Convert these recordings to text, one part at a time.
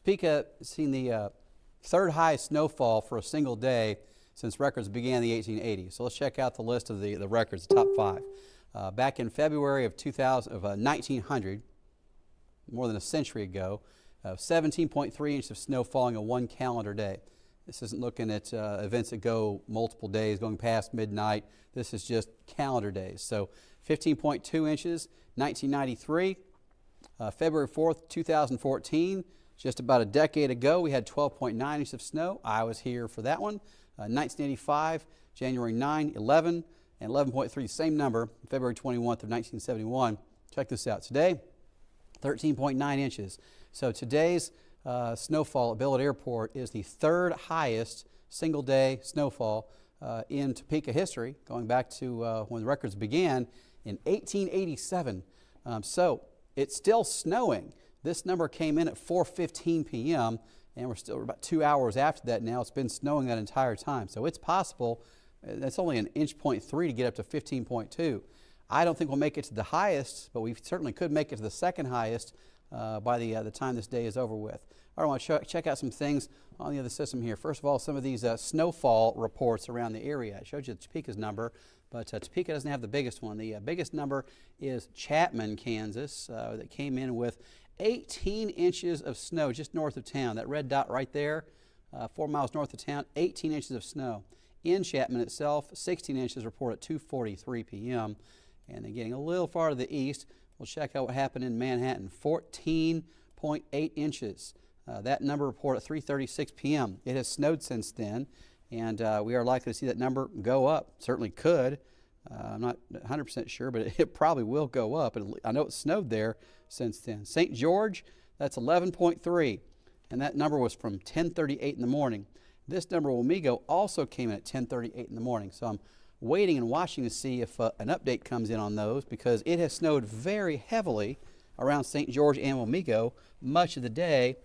Topeka has seen the third highest snowfall for a single day since records began in the 1880s. So let's check out the list of the records, the top 5. Back in February of 1900, more than a century ago, 17.3 inches of snow falling in one calendar day. This isn't looking at events that go multiple days, going past midnight. This is just calendar days. So 15.2 inches, 1993. February 4th, 2014, just about a decade ago, we had 12.9 inches of snow. I was here for that one. 1985, January 9, 11, and 11.3, same number, February 21st of 1971. Check this out. Today, 13.9 inches. So today's snowfall at Billett Airport is the third highest single day snowfall in Topeka history, going back to when the records began in 1887. So it's still snowing. This number came in at 4:15 p.m. and we're still about 2 hours after that now. It's been snowing that entire time. So it's possible. That's only an inch .3 to get up to 15.2. I don't think we'll make it to the highest, but we certainly could make it to the second highest by the time this day is over with. All right, I want to check out some things on the other system here. First of all, some of these snowfall reports around the area. I showed you Topeka's number, but Topeka doesn't have the biggest one. The biggest number is Chapman, Kansas, that came in with 18 inches of snow just north of town. That red dot right there, 4 miles north of town, 18 inches of snow. In Chapman itself, 16 inches reported at 2:43 p.m. And then getting a little farther to the east, we'll check out what happened in Manhattan, 14.8 inches. That number reported at 3:36 p.m. It has snowed since then, and we are likely to see that number go up. Certainly could. I'm not 100% sure, but it probably will go up. I know it snowed there since then. St. George, that's 11.3, and that number was from 10:38 in the morning. This number, Wamego, also came in at 10:38 in the morning. So I'm waiting and watching to see if an update comes in on those, because it has snowed very heavily around St. George and Wamego much of the day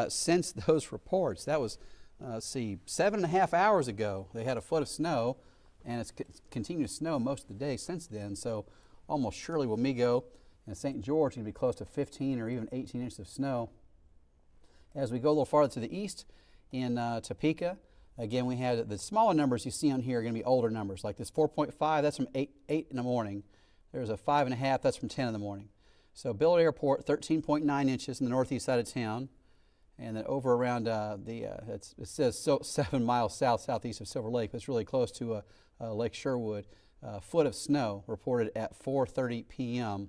since those reports. That was, 7.5 hours ago they had a foot of snow, and it's continued to snow most of the day since then. So almost surely Wamego and St. George are going to be close to 15 or even 18 inches of snow. As we go a little farther to the east in Topeka, again, we had the smaller numbers you see on here are going to be older numbers, like this 4.5, that's from 8 in the morning. There's a 5.5, that's from 10 in the morning. So Billett Airport, 13.9 inches in the northeast side of town. And then over around it says 7 miles southeast of Silver Lake, but it's really close to Lake Sherwood. Foot of snow reported at 4:30 p.m.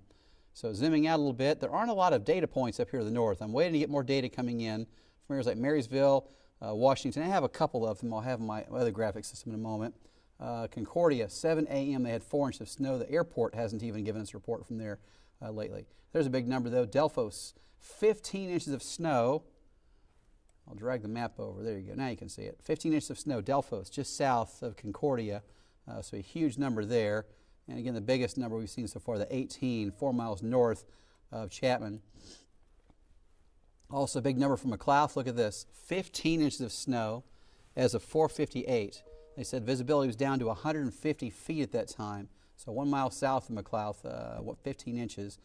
So zooming out a little bit, there aren't a lot of data points up here to the north. I'm waiting to get more data coming in from areas like Marysville, Washington. I have a couple of them. I'll have my other graphic system in a moment. Concordia, 7 a.m. they had 4 inches of snow. The airport hasn't even given us a report from there lately. There's a big number though. Delphos, 15 inches of snow. I'll drag the map over. There you go. Now you can see it. 15 inches of snow, Delphos, just south of Concordia. So a huge number there. And again, the biggest number we've seen so far, the 18, 4 miles north of Chapman. Also a big number from McLouth. Look at this, 15 inches of snow as of 4:58. They said visibility was down to 150 feet at that time. So 1 mile south of McLouth, 15 inches.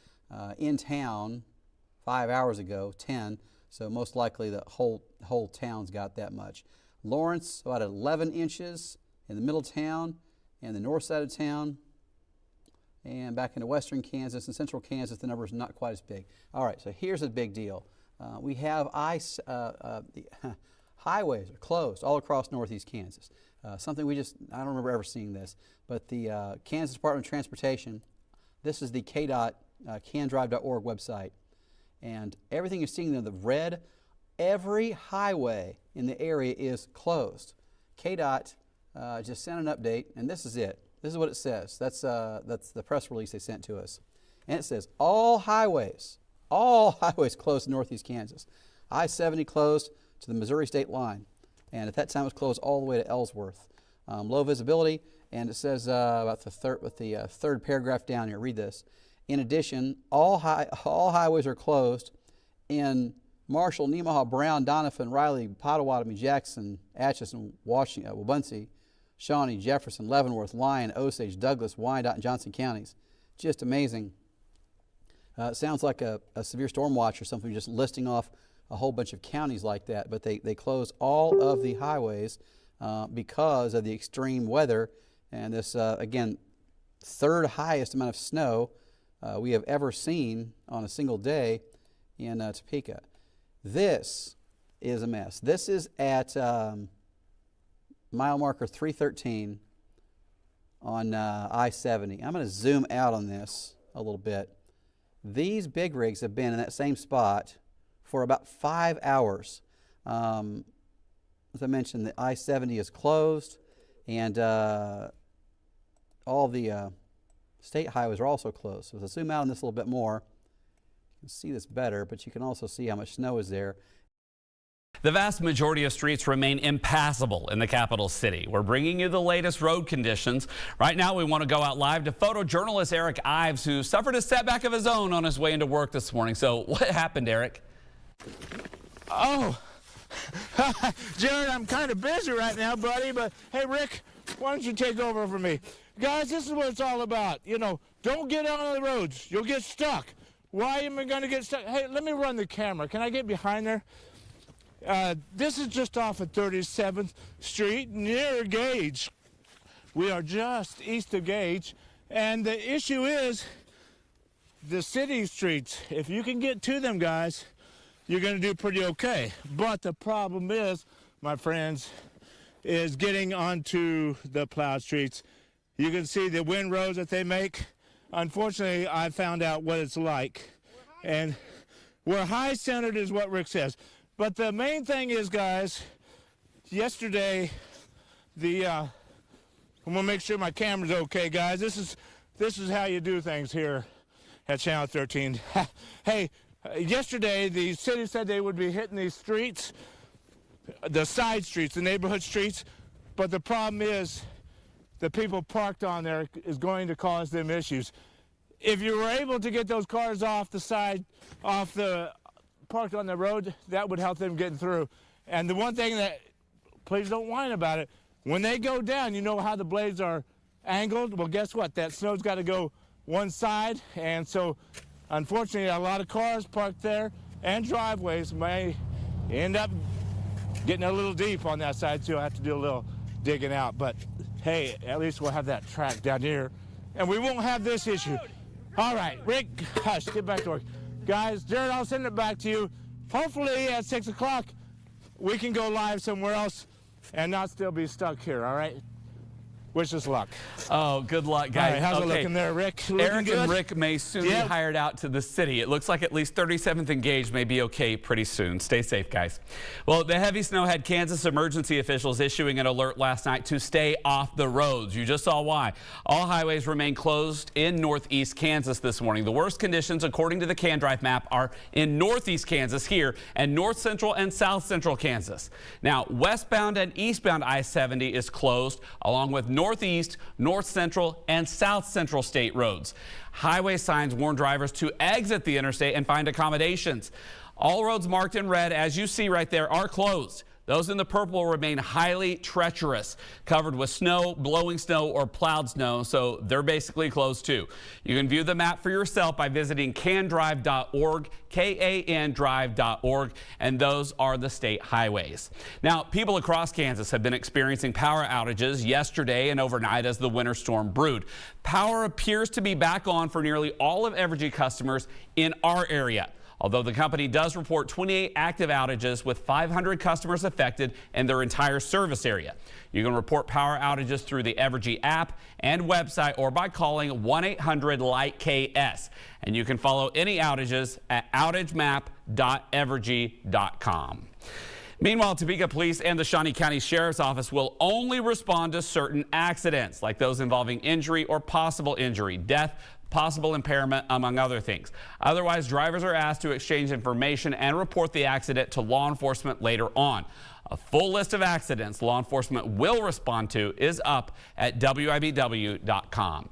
In town, 5 hours ago, 10. So most likely the whole town's got that much. Lawrence, about 11 inches in the middle of town and the north side of town. And back into western Kansas and central Kansas, the number is not quite as big. All right, so here's a big deal. We have the highways are closed all across northeast Kansas. Something I don't remember ever seeing this, but the Kansas Department of Transportation, this is the KDOT, candrive.org website. And everything you're seeing there, the red, every highway in the area is closed. KDOT just sent an update, and this is it. This is what it says. That's the press release they sent to us. And it says, all highways closed in northeast Kansas. I-70 closed to the Missouri state line. And at that time, it was closed all the way to Ellsworth. Low visibility, and it says about the third paragraph down here. Read this. In addition, all highways are closed in Marshall, Nemaha, Brown, Donovan, Riley, Pottawatomie, Jackson, Atchison, Washington, Wabaunsee, Shawnee, Jefferson, Leavenworth, Lyon, Osage, Douglas, Wyandotte, and Johnson counties. Just amazing. It sounds like a severe storm watch or something, just listing off a whole bunch of counties like that, but they closed all of the highways because of the extreme weather and this, again, third highest amount of snow we have ever seen on a single day in Topeka. This is a mess. This is at mile marker 313 on I-70. I'm going to zoom out on this a little bit. These big rigs have been in that same spot for about 5 hours. As I mentioned, the I-70 is closed, and all the state highways are also closed. So if I zoom out on this a little bit more, you can see this better, but you can also see how much snow is there. The vast majority of streets remain impassable in the capital city. We're bringing you the latest road conditions. Right now, we want to go out live to photojournalist Eric Ives, who suffered a setback of his own on his way into work this morning. So what happened, Eric? Oh, Jared, I'm kind of busy right now, buddy, but hey, Rick, why don't you take over for me? Guys, this is what it's all about. You know, don't get out on the roads. You'll get stuck. Why am I going to get stuck? Hey, let me run the camera. Can I get behind there? This is just off of 37th Street near Gage. We are just east of Gage, and the issue is the city streets. If you can get to them, guys, you're going to do pretty okay. But the problem is, my friends, is getting onto the plowed streets. You can see the windrows that they make. Unfortunately, I found out what it's like. And we're high-centered is what Rick says. But the main thing is, guys, yesterday, I'm gonna make sure my camera's okay, guys. This is how you do things here at Channel 13. Hey, yesterday the city said they would be hitting these streets, the side streets, the neighborhood streets, but the problem is the people parked on there is going to cause them issues. If you were able to get those cars off the side, parked on the road, that would help them getting through. And the one thing that, please don't whine about it, when they go down, you know how the blades are angled? Well, guess what? That snow's got to go one side, and so unfortunately a lot of cars parked there and driveways may end up getting a little deep on that side, so you'll have to do a little digging out. But hey, at least we'll have that track down here, and we won't have this issue. All right, Rick, hush, get back to work. Guys, Jared, I'll send it back to you. Hopefully at 6 o'clock, we can go live somewhere else and not still be stuck here, all right? Wish us luck. Oh, good luck, guys. All right, how's it looking there, Rick? Looking Eric good? and Rick may soon be hired out to the city. It looks like at least 37th and Gage may be okay pretty soon. Stay safe, guys. Well, the heavy snow had Kansas emergency officials issuing an alert last night to stay off the roads. You just saw why. All highways remain closed in northeast Kansas this morning. The worst conditions, according to the CanDrive map, are in northeast Kansas here and north central and south central Kansas. Now, westbound and eastbound I-70 is closed, along with northeast, north central, and south central state roads. Highway signs warn drivers to exit the interstate and find accommodations. All roads marked in red, as you see right there, are closed. Those in the purple remain highly treacherous, covered with snow, blowing snow, or plowed snow, so they're basically closed too. You can view the map for yourself by visiting candrive.org, KANDrive.org, and those are the state highways. Now, people across Kansas have been experiencing power outages yesterday and overnight as the winter storm brewed. Power appears to be back on for nearly all of Evergy customers in our area, although the company does report 28 active outages with 500 customers affected in their entire service area. You can report power outages through the Evergy app and website or by calling 1-800-LIGHT-KS. And you can follow any outages at outagemap.evergy.com. Meanwhile, Topeka Police and the Shawnee County Sheriff's Office will only respond to certain accidents, like those involving injury or possible injury, death, possible impairment, among other things. Otherwise, drivers are asked to exchange information and report the accident to law enforcement later on. A full list of accidents law enforcement will respond to is up at WIBW.com.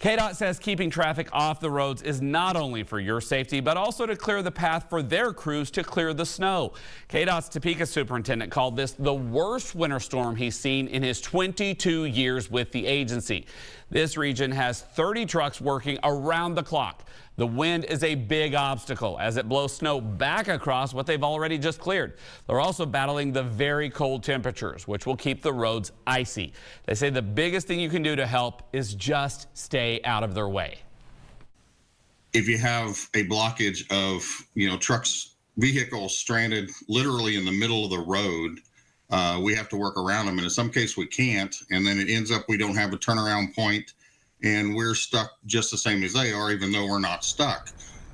KDOT says keeping traffic off the roads is not only for your safety, but also to clear the path for their crews to clear the snow. KDOT's Topeka superintendent called this the worst winter storm he's seen in his 22 years with the agency. This region has 30 trucks working around the clock. The wind is a big obstacle as it blows snow back across what they've already just cleared. They're also battling the very cold temperatures, which will keep the roads icy. They say the biggest thing you can do to help is just stay out of their way. If you have a blockage of, trucks, vehicles stranded literally in the middle of the road, we have to work around them. And in some cases we can't. And then it ends up we don't have a turnaround point and we're stuck just the same as they are, even though we're not stuck.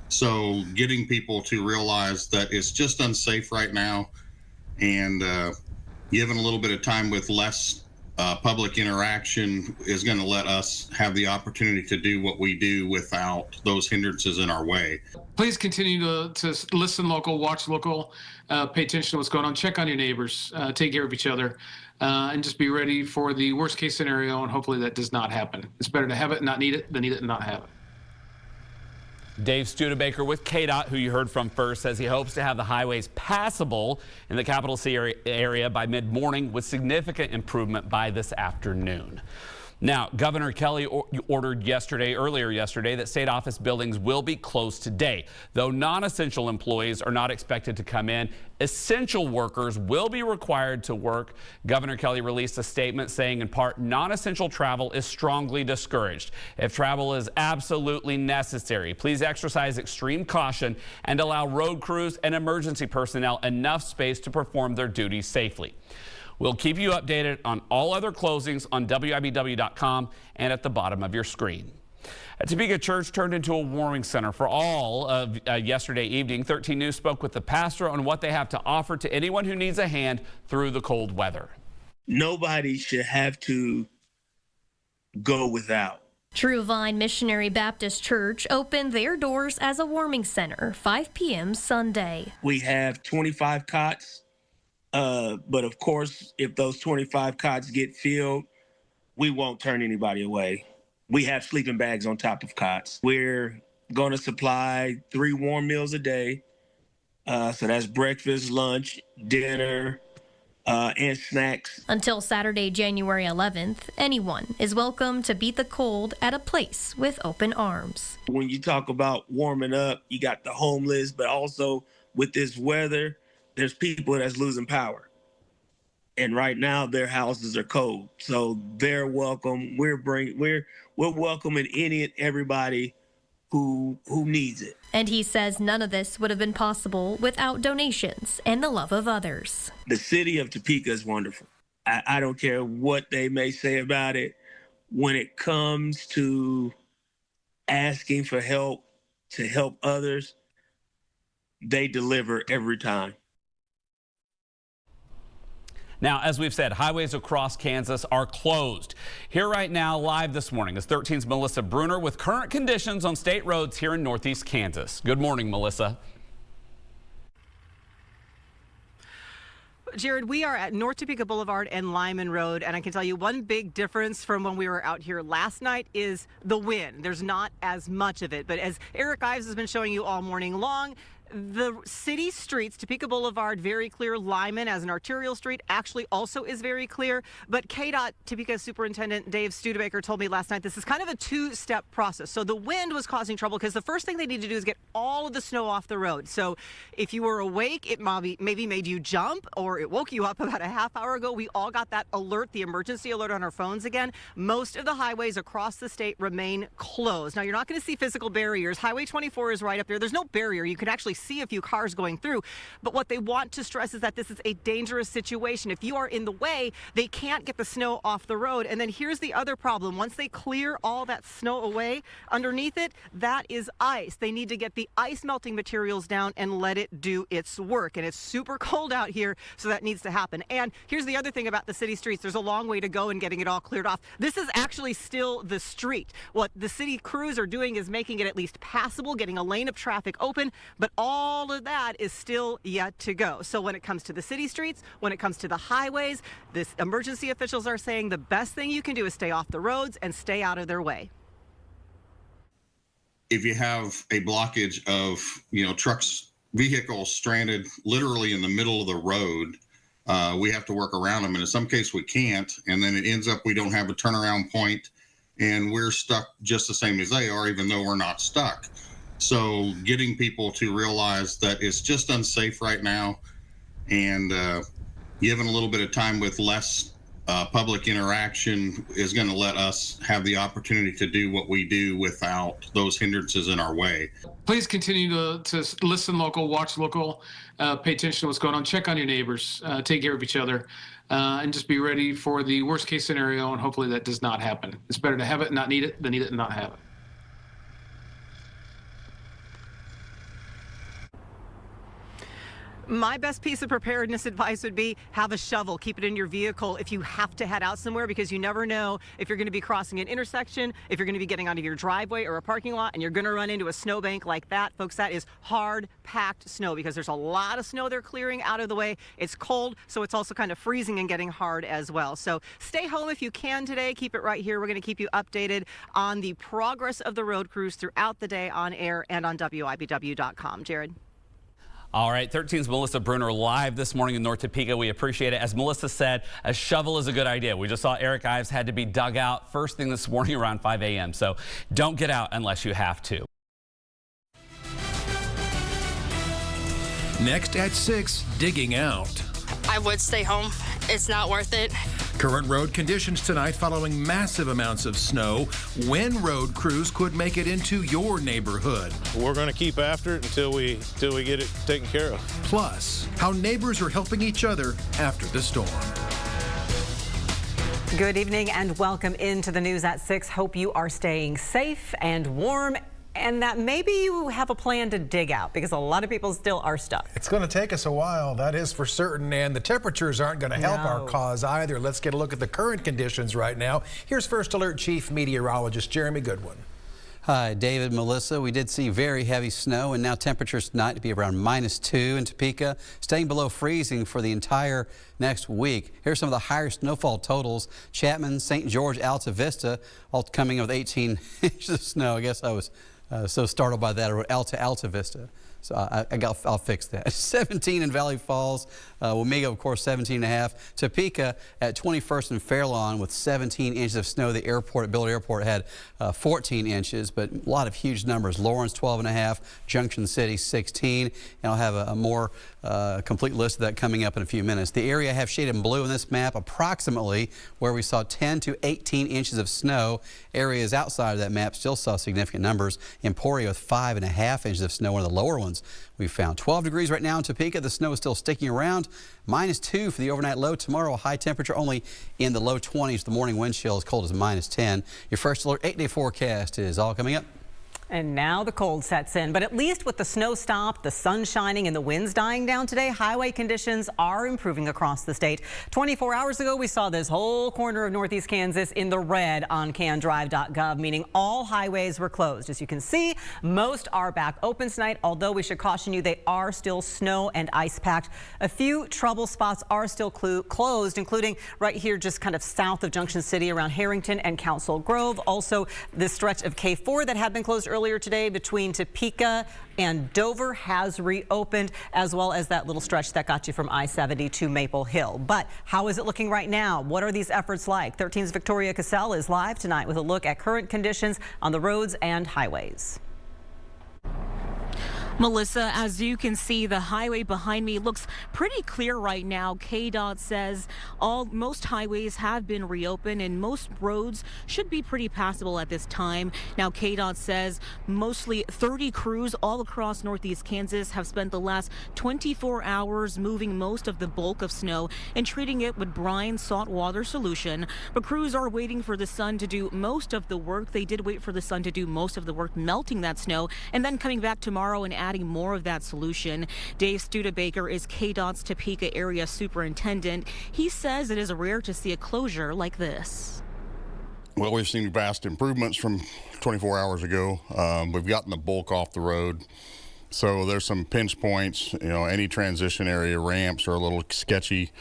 So getting people to realize that it's just unsafe right now and given a little bit of time with less public interaction is going to let us have the opportunity to do what we do without those hindrances in our way. Please continue to listen local, watch local, pay attention to what's going on, check on your neighbors, take care of each other, and just be ready for the worst case scenario, and hopefully that does not happen. It's better to have it and not need it than need it and not have it. Dave Studebaker with KDOT, who you heard from first, says he hopes to have the highways passable in the capital city area by mid-morning with significant improvement by this afternoon. Now, Governor Kelly ordered earlier yesterday that state office buildings will be closed today. Though non-essential employees are not expected to come in, essential workers will be required to work. Governor Kelly released a statement saying in part, non-essential travel is strongly discouraged. If travel is absolutely necessary, please exercise extreme caution and allow road crews and emergency personnel enough space to perform their duties safely. We'll keep you updated on all other closings on WIBW.com and at the bottom of your screen. A Topeka church turned into a warming center for all of yesterday evening. 13 News spoke with the pastor on what they have to offer to anyone who needs a hand through the cold weather. Nobody should have to go without. True Vine Missionary Baptist Church opened their doors as a warming center, 5 p.m. Sunday. We have 25 cots. But of course, if those 25 cots get filled, we won't turn anybody away. We have sleeping bags on top of cots. We're going to supply 3 warm meals a day. So that's breakfast, lunch, dinner, and snacks. Until Saturday, January 11th, anyone is welcome to beat the cold at a place with open arms. When you talk about warming up, you got the homeless, but also with this weather, there's people that's losing power. And right now their houses are cold. So they're welcome. We're welcoming any and everybody who needs it. And he says none of this would have been possible without donations and the love of others. The city of Topeka is wonderful. I don't care what they may say about it. When it comes to asking for help to help others, they deliver every time. Now, as we've said, highways across Kansas are closed. Here right now, live this morning, is 13's Melissa Bruner with current conditions on state roads here in northeast Kansas. Good morning, Melissa. Jared, we are at North Topeka Boulevard and Lyman Road, and I can tell you one big difference from when we were out here last night is the wind. There's not as much of it, but as Eric Ives has been showing you all morning long, the city streets, Topeka Boulevard, very clear. Lyman as an arterial street actually also is very clear. But KDOT Topeka Superintendent Dave Studebaker told me last night this is kind of a two-step process. So the wind was causing trouble because the first thing they need to do is get all of the snow off the road. So if you were awake, it maybe made you jump or it woke you up about a half hour ago. We all got that alert, the emergency alert on our phones again. Most of the highways across the state remain closed. Now, you're not going to see physical barriers. Highway 24 is right up there. There's no barrier. You can actually see a few cars going through. But what they want to stress is that this is a dangerous situation. If you are in the way, they can't get the snow off the road. And then here's the other problem. Once they clear all that snow away, underneath it, that is ice. They need to get the ice melting materials down and let it do its work. And it's super cold out here, so that needs to happen. And here's the other thing about the city streets. There's a long way to go in getting it all cleared off. This is actually still the street. What the city crews are doing is making it at least passable, getting a lane of traffic open, but all of that is still yet to go. So when it comes to the city streets, when it comes to the highways, this emergency officials are saying the best thing you can do is stay off the roads and stay out of their way. If you have a blockage of, trucks, vehicles stranded literally in the middle of the road, we have to work around them. And in some cases we can't. And then it ends up we don't have a turnaround point and we're stuck just the same as they are, even though we're not stuck. So getting people to realize that it's just unsafe right now, and given a little bit of time with less public interaction is going to let us have the opportunity to do what we do without those hindrances in our way. Please continue to listen local, watch local, pay attention to what's going on, check on your neighbors, take care of each other, and just be ready for the worst case scenario, and hopefully that does not happen. It's better to have it and not need it than need it and not have it. My best piece of preparedness advice would be have a shovel. Keep it in your vehicle if you have to head out somewhere, because you never know if you're going to be crossing an intersection, if you're going to be getting onto your driveway or a parking lot, and you're going to run into a snowbank like that. Folks, that is hard packed snow, because there's a lot of snow they're clearing out of the way. It's cold, so it's also kind of freezing and getting hard as well. So stay home if you can today. Keep it right here. We're going to keep you updated on the progress of the road crews throughout the day on air and on WIBW.com. Jared. All right, 13's Melissa Bruner live this morning in North Topeka. We appreciate it. As Melissa said, a shovel is a good idea. We just saw Eric Ives had to be dug out first thing this morning around 5 a.m. So don't get out unless you have to. Next at 6, digging out. I would stay home. It's not worth it. Current road conditions tonight following massive amounts of snow. When road crews could make it into your neighborhood. We're going to keep after it until we get it taken care of. Plus, how neighbors are helping each other after the storm. Good evening and welcome into the news at 6. Hope you are staying safe and warm, and that maybe you have a plan to dig out, because a lot of people still are stuck. It's going to take us a while, that is for certain, and the temperatures aren't going to help our cause either. Let's get a look at the current conditions right now. Here's First Alert Chief Meteorologist Jeremy Goodwin. Hi, David, Melissa. We did see very heavy snow, and now temperatures tonight to be around -2 in Topeka, staying below freezing for the entire next week. Here's some of the higher snowfall totals. Chapman, St. George, Alta Vista, all coming in with 18 inches of snow. I guess I was so startled by that. I wrote Alta Vista. So I'll fix that. 17 in Valley Falls. Wamego, of course, 17.5. Topeka at 21st and Fairlawn with 17 inches of snow. The airport at Billard Airport had 14 inches, but a lot of huge numbers. Lawrence, 12.5. Junction City, 16. And I'll have a more complete list of that coming up in a few minutes. The area I have shaded in blue in this map, approximately where we saw 10 to 18 inches of snow. Areas outside of that map still saw significant numbers. Emporia with 5.5 inches of snow, one of the lower ones we found. 12 degrees right now in Topeka. The snow is still sticking around. -2 for the overnight low. Tomorrow, a high temperature only in the low 20s. The morning wind chill as cold as -10. Your First Alert 8-day forecast is all coming up. And now the cold sets in, but at least with the snow stopped, the sun shining, and the winds dying down today, highway conditions are improving across the state. 24 hours ago, we saw this whole corner of northeast Kansas in the red on candrive.gov, meaning all highways were closed. As you can see, most are back open tonight, although we should caution you they are still snow and ice packed. A few trouble spots are still closed, including right here just kind of south of Junction City around Harrington and Council Grove. Also, this stretch of K4 that had been closed earlier today between Topeka and Dover has reopened, as well as that little stretch that got you from I-70 to Maple Hill. But how is it looking right now? What are these efforts like? 13's Victoria Cassell is live tonight with a look at current conditions on the roads and highways. Melissa, as you can see, the highway behind me looks pretty clear right now. KDOT says most highways have been reopened and most roads should be pretty passable at this time. Now, KDOT says mostly 30 crews all across northeast Kansas have spent the last 24 hours moving most of the bulk of snow and treating it with brine saltwater solution. But crews are waiting for the sun to do most of the work. They did wait for the sun to do most of the work, melting that snow, and then coming back tomorrow and adding more of that solution. Dave Studebaker is KDOT's Topeka area superintendent. He says it is rare to see a closure like this. Well, we've seen vast improvements from 24 hours ago. We've gotten the bulk off the road. So there's some pinch points, any transition area ramps are a little sketchy.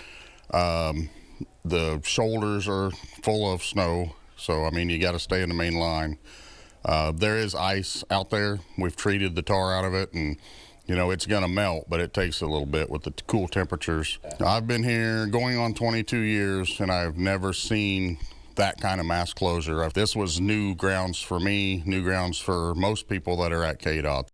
The shoulders are full of snow. So, I mean, you got to stay in the main line. There is ice out there. We've treated the tar out of it, and it's going to melt, but it takes a little bit with the cool temperatures. I've been here going on 22 years, and I've never seen that kind of mass closure. If this was new grounds for me, new grounds for most people that are at KDOT.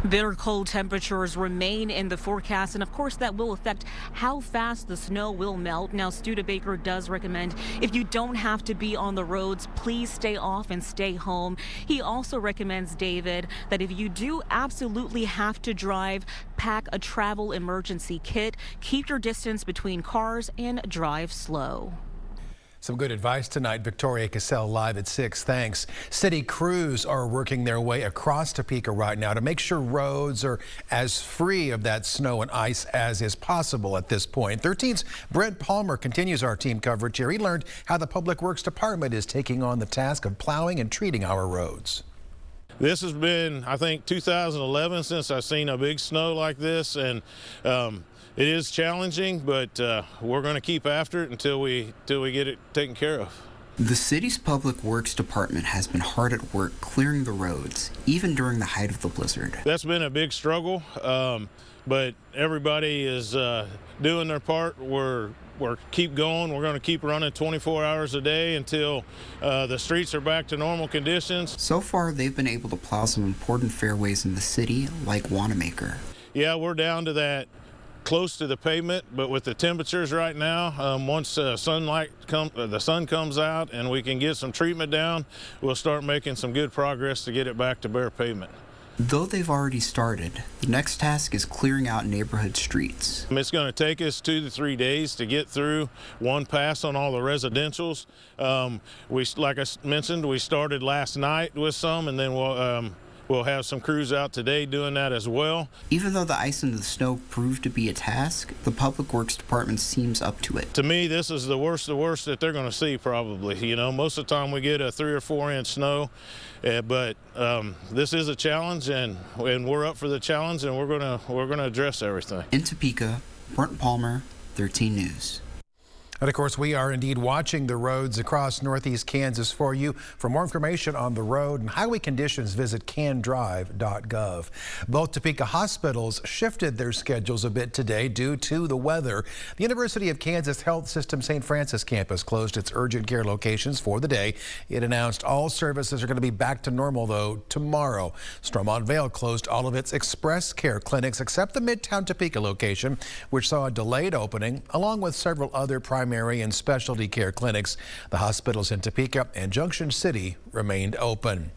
Bitter cold temperatures remain in the forecast, and of course that will affect how fast the snow will melt. Now, Studebaker does recommend if you don't have to be on the roads, please stay off and stay home. He also recommends, David, that if you do absolutely have to drive, pack a travel emergency kit, keep your distance between cars, and drive slow. Some good advice tonight. Victoria Cassell live at 6. Thanks. City crews are working their way across Topeka right now to make sure roads are as free of that snow and ice as is possible at this point. 13's Brent Palmer continues our team coverage here. He learned how the Public Works Department is taking on the task of plowing and treating our roads. This has been, I think, 2011 since I've seen a big snow like this, and it is challenging, but we're going to keep after it until we get it taken care of. The city's Public Works Department has been hard at work clearing the roads, even during the height of the blizzard. That's been a big struggle, but everybody is doing their part. We're keep going. We're going to keep running 24 hours a day until the streets are back to normal conditions. So far, they've been able to plow some important fairways in the city, like Wanamaker. Yeah, we're down to that close to the pavement, but with the temperatures right now, once the sun comes out and we can get some treatment down, we'll start making some good progress to get it back to bare pavement. Though they've already started, the next task is clearing out neighborhood streets. It's going to take us 2 to 3 days to get through one pass on all the residentials. Like I mentioned, we started last night with some, and then we'll have some crews out today doing that as well. Even though the ice and the snow proved to be a task, the Public Works Department seems up to it. To me, this is the worst that they're going to see probably. You know, most of the time we get a 3 or 4 inch snow, but this is a challenge, and we're up for the challenge, and we're gonna address everything. In Topeka, Brent Palmer, 13 News. And of course, we are indeed watching the roads across northeast Kansas for you. For more information on the road and highway conditions, visit candrive.gov. Both Topeka hospitals shifted their schedules a bit today due to the weather. The University of Kansas Health System St. Francis campus closed its urgent care locations for the day. It announced all services are going to be back to normal, though, tomorrow. Stormont Vale closed all of its express care clinics except the Midtown Topeka location, which saw a delayed opening, along with several other primary and specialty care clinics. The hospitals in Topeka and Junction City remained open.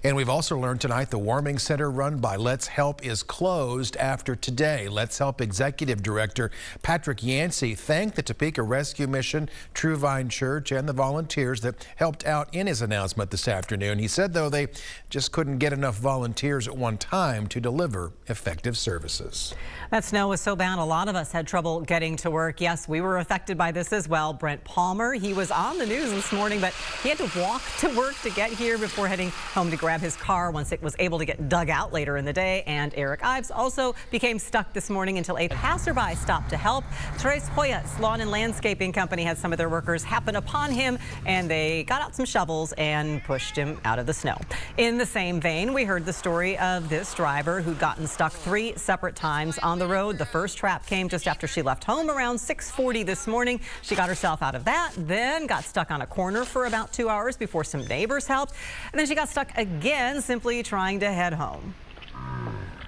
And we've also learned tonight the warming center run by Let's Help is closed after today. Let's Help Executive Director Patrick Yancey thanked the Topeka Rescue Mission, True Vine Church, and the volunteers that helped out in his announcement this afternoon. He said, though, they just couldn't get enough volunteers at one time to deliver effective services. That snow was so bad, a lot of us had trouble getting to work. Yes, we were affected by this as well. Brent Palmer, he was on the news this morning, but he had to walk to work to get here before heading home to grab his car once it was able to get dug out later in the day. And Eric Ives also became stuck this morning until a passerby stopped to help. Tres Hoyas Lawn and Landscaping Company had some of their workers happen upon him, and they got out some shovels and pushed him out of the snow. In the same vein, we heard the story of this driver who'd gotten stuck 3 separate times on the road. The first trap came just after she left home around 6:40 this morning. She got herself out of that, then got stuck on a corner for about 2 hours before some neighbors helped, and then she got stuck again simply trying to head home.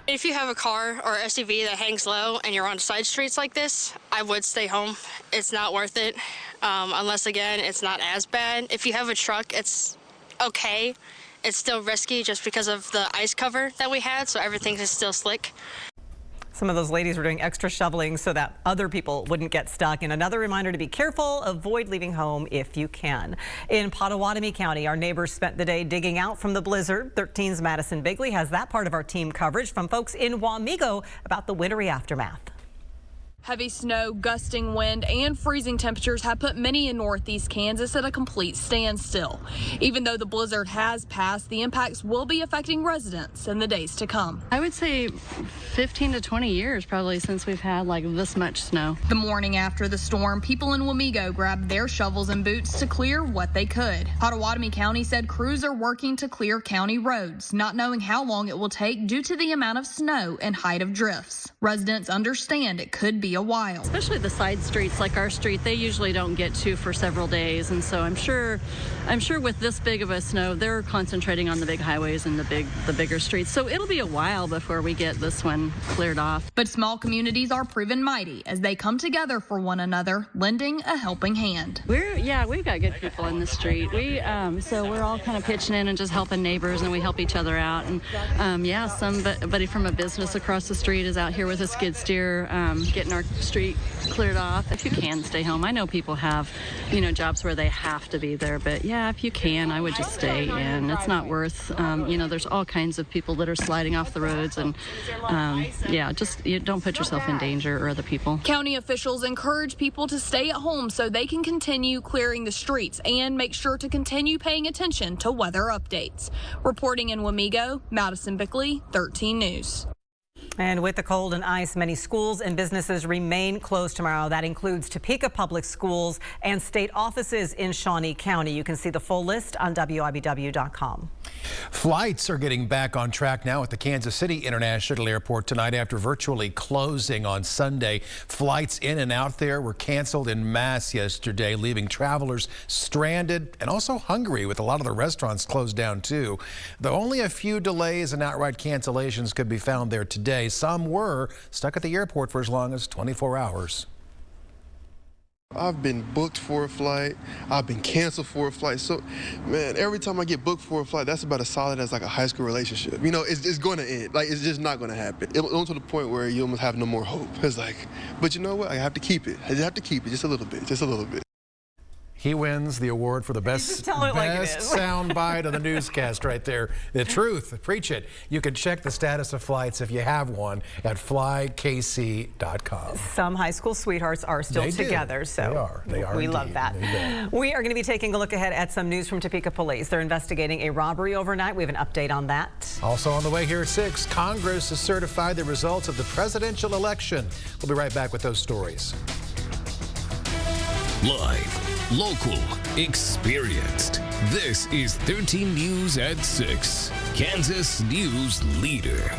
If you have a car or SUV that hangs low and you're on side streets like this, I would stay home. It's not worth it, unless, again, it's not as bad. If you have a truck, it's okay. It's still risky just because of the ice cover that we had, so everything is still slick. Some of those ladies were doing extra shoveling so that other people wouldn't get stuck. And another reminder to be careful, avoid leaving home if you can. In Pottawatomie County, our neighbors spent the day digging out from the blizzard. 13's Madison Bigley has that part of our team coverage from folks in Wamego about the wintry aftermath. Heavy snow, gusting wind, and freezing temperatures have put many in northeast Kansas at a complete standstill. Even though the blizzard has passed, the impacts will be affecting residents in the days to come. I would say 15 to 20 years probably since we've had like this much snow. The morning after the storm, people in Wamego grabbed their shovels and boots to clear what they could. Pottawatomie County said crews are working to clear county roads, not knowing how long it will take due to the amount of snow and height of drifts. Residents understand it could be be a while. Especially the side streets like our street, they usually don't get to for several days. And so I'm sure with this big of a snow, they're concentrating on the big highways and the bigger streets. So it'll be a while before we get this one cleared off. But small communities are proven mighty as they come together for one another, lending a helping hand. We've got good people in the street. So we're all kind of pitching in and just helping neighbors, and we help each other out. And somebody from a business across the street is out here with a skid steer, getting our street cleared off. If you can, stay home. I know people have, jobs where they have to be there, but yeah, if you can, I would just stay in. It's not worth, there's all kinds of people that are sliding off the roads, and you don't put yourself in danger or other people. County officials encourage people to stay at home so they can continue clearing the streets and make sure to continue paying attention to weather updates. Reporting in Wamego, Madison Bickley, 13 News. And with the cold and ice, many schools and businesses remain closed tomorrow. That includes Topeka Public Schools and state offices in Shawnee County. You can see the full list on WIBW.com. Flights are getting back on track now at the Kansas City International Airport tonight after virtually closing on Sunday. Flights in and out there were canceled en masse yesterday, leaving travelers stranded and also hungry, with a lot of the restaurants closed down too. Though only a few delays and outright cancellations could be found there today, some were stuck at the airport for as long as 24 hours. I've been booked for a flight. I've been canceled for a flight. So, man, every time I get booked for a flight, that's about as solid as like a high school relationship. It's going to end. Like, it's just not going to happen. It went to the point where you almost have no more hope. It's like, but you know what? I have to keep it. I just have to keep it just a little bit, just a little bit. He wins the award for the best soundbite of the newscast right there. The truth, preach it. You can check the status of flights if you have one at flykc.com. Some high school sweethearts are still together, so they are we indeed. love that. We are going to be taking a look ahead at some news from Topeka Police. They're investigating a robbery overnight. We have an update on that. Also on the way here at 6, Congress has certified the results of the presidential election. We'll be right back with those stories. Live, local, experienced. This is 13 News at 6, Kansas News Leader.